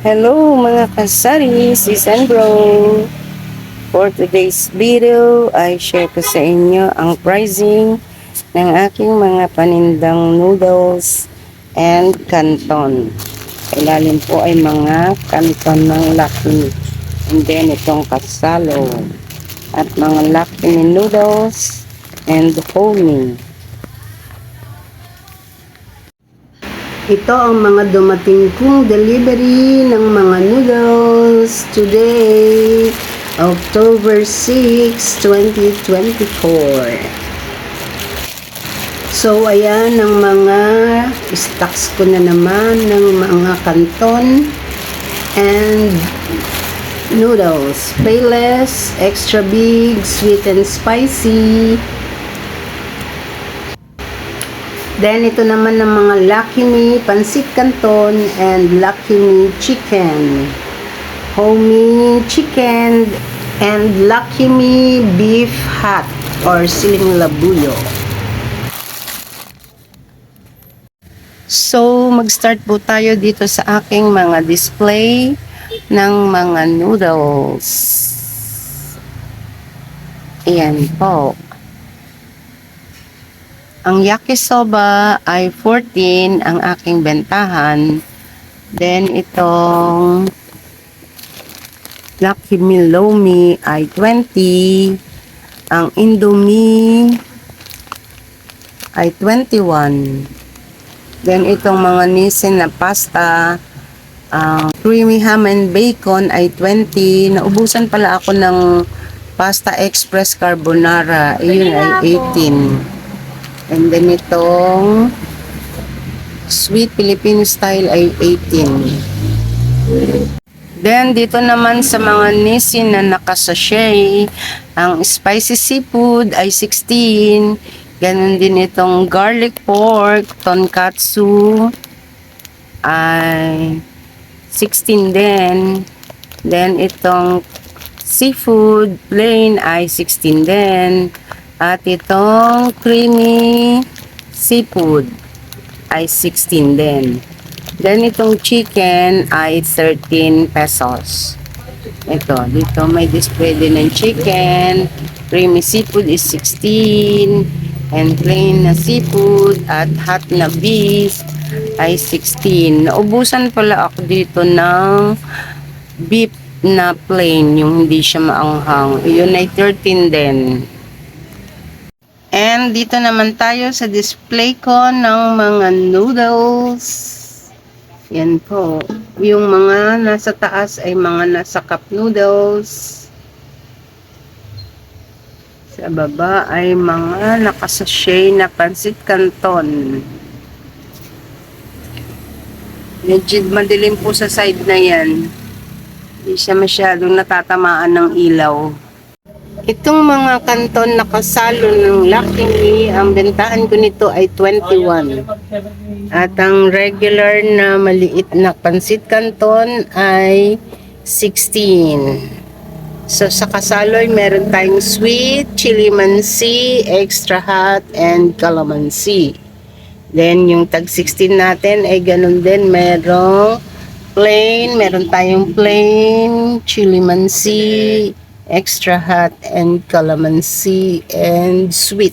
Hello mga kasari, si Sandro. For today's video, ay share ko sa inyo ang pricing ng aking mga panindang noodles and canton. Ilalim po ay mga canton ng Lucky. And then itong kasalo at mga Lucky noodles and homey. Ito ang mga dumating kong delivery ng mga noodles today, October 6, 2024. So, ayan ang mga stocks ko na naman ng mga canton and noodles. Payless, extra big, sweet and spicy. Then, ito naman ng mga Lucky Me Pansit Canton and Lucky Me Chicken. Homey Chicken and Lucky Me Beef Hot or Siling Labuyo. So, mag-start po tayo dito sa aking mga display ng mga noodles. Ayan po. Ang yakisoba ay 14 ang aking bentahan. Then itong Lucky Me Lomi ay 20. Ang Indomie ay 21. Then itong mga Nissin na pasta, ang creamy ham and bacon ay 20. Naubusan pala ako ng pasta express carbonara. Iyon ay 18. And then itong sweet Filipino style ay 18. Then dito naman sa mga Nissin na nakasachet, ang spicy seafood ay 16. Ganon din itong garlic pork, tonkatsu ay 16 din. Then itong seafood plain ay 16 din. At itong creamy seafood ay 16 din. Then itong chicken ay 13 pesos. Ito, dito may display din ng chicken. Creamy seafood is 16. And plain na seafood at hot na beef ay 16. Naubusan pala ako dito ng beef na plain, yung hindi siya maanghang. Yun ay 13 din. And dito naman tayo sa display ko ng mga noodles. Yan po. Yung mga nasa taas ay mga nasa cup noodles. Sa baba ay mga nakasachet na pansit canton. Medyo madilim po sa side na yan. Hindi siya masyadong natatamaan ng ilaw. Itong mga canton na kasalo ng Lucky Me, ang bentahan ko nito ay 21. At ang regular na maliit na pansit canton ay 16. So sa kasalo ay meron tayong sweet, chili mansi, extra hot, and calamansi. Then yung tag 16 natin ay ganun din, merong plain, meron tayong plain, chili mansi, extra hot, and calamansi, and sweet.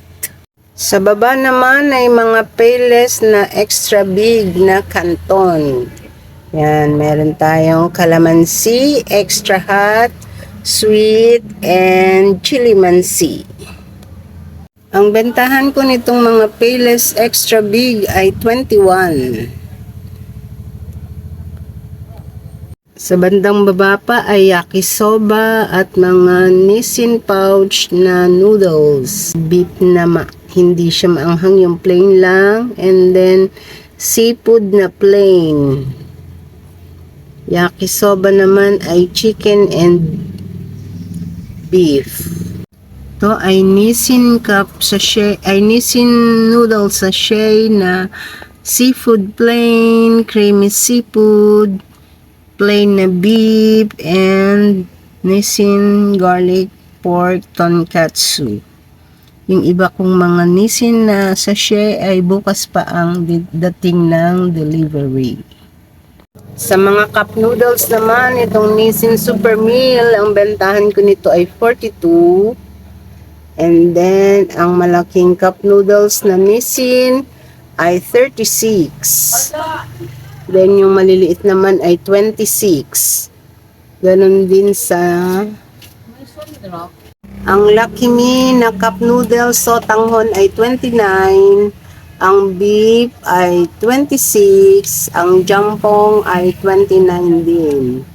Sa baba naman ay mga payless na extra big na canton. Yan, meron tayong calamansi, extra hot, sweet, and chili mansi. Ang bentahan ko nitong mga payless extra big ay 21. Sa bandang baba pa ay yakisoba at mga Nissin pouch na noodles. Beef na hindi siya maanghang, yung plain lang. And then seafood na plain. Yakisoba naman ay chicken and beef. Ito ay Nissin cup sachet, ay Nissin noodles sachet na seafood plain, creamy seafood, plain na beef, and Nissin garlic pork tonkatsu. Yung iba kong mga Nissin na sachet ay bukas pa ang dating ng delivery. Sa mga cup noodles naman, itong Nissin Super Meal, ang bentahan ko nito ay 42. And then, ang malaking cup noodles na Nissin ay 36. Then, yung maliliit naman ay 26. Ganon din sa ang Lucky Me na cup noodles sotanghon ay 29. Ang beef ay 26. Ang jampong ay 29 din.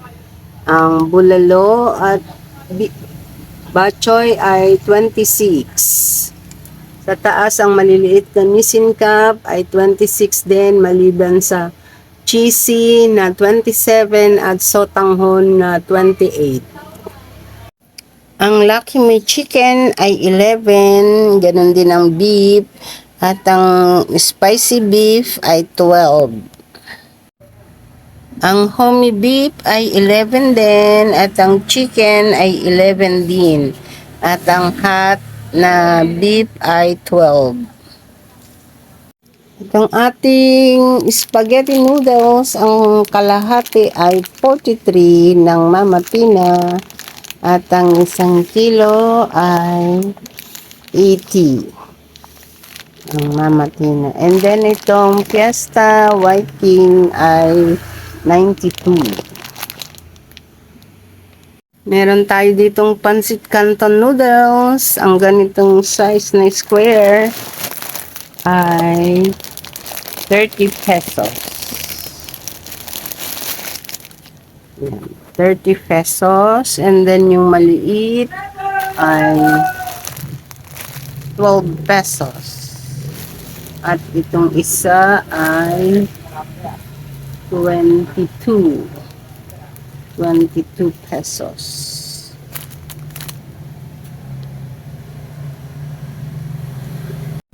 Ang bulalo at bachoy ay 26. Sa taas, ang maliliit na Nissin Cup ay 26 din, maliban sa cheesy na 27 at sotanghon na 28. Ang Lucky Me Chicken ay 11, ganun din ang beef, at ang spicy beef ay 12. Ang homey beef ay 11 din at ang chicken ay 11 din. At ang hot na beef ay 12. Itong ating spaghetti noodles, ang kalahati ay 43 ng Mama Tina at ang 1 kilo ay 80 ng Mama Tina. And then itong Fiesta White King ay 92. Meron tayo ditong pancit canton noodles. Ang ganitong size na square ay 30 pesos. 30 pesos. And then yung maliit ay 12 pesos. At itong isa ay 22 pesos.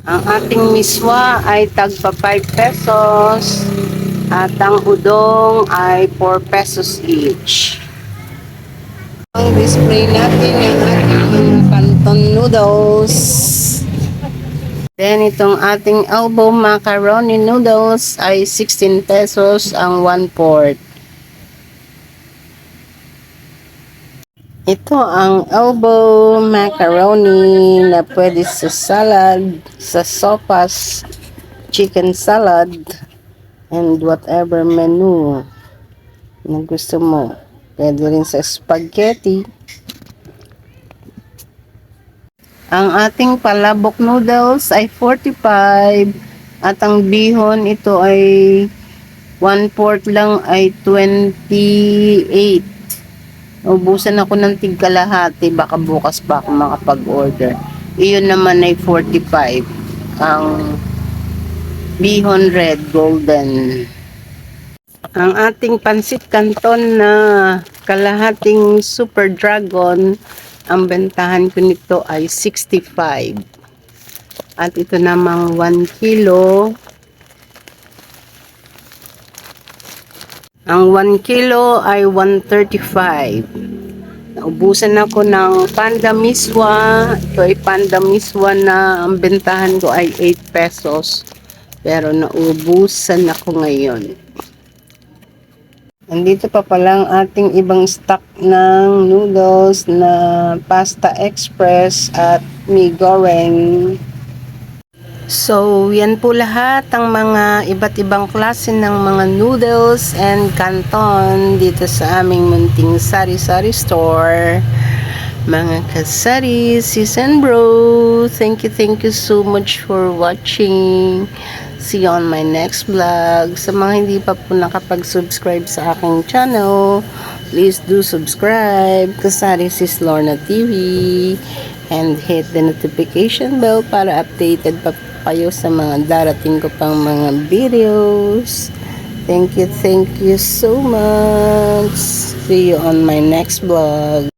Ang ating miswa ay tagpa 5 pesos at ang udong ay 4 pesos each. Ang display natin yung ating canton noodles. Then, itong ating elbow macaroni noodles ay 16 pesos ang 1/4. Ito ang elbow macaroni na pwede sa salad, sa sopas, chicken salad, and whatever menu na gusto mo. Pwede rin sa spaghetti. Ang ating palabok noodles ay 45 at ang bihon ito ay 1/4 lang ay 28. Ubusan ako ng tigkalahati, baka bukas pa ako makapag-order. Iyon naman ay 45. Ang bihon red golden. Ang ating pansit canton na kalahating super dragon, ang bentahan ko nito ay 65. At ito namang 1 kilo. Ang 1 kilo ay 135. Naubusan ako ng panda miswa. Ito ay panda miswa na ang bentahan ko ay 8 pesos. Pero naubusan ako ngayon. Andito pa palang ating ibang stock ng noodles na Pasta Express at mi goreng. So, yan po lahat ang mga iba't ibang klase ng mga noodles and canton dito sa aming munting sari-sari store. Mga kasari, sis and bro, thank you so much for watching. See you on my next vlog. Sa mga hindi pa po nakapag-subscribe sa aking channel, please do subscribe. Kasari Sis Lorna TV. And hit the notification bell para updated pa kayo sa mga darating ko pang mga videos. Thank you so much. See you on my next vlog.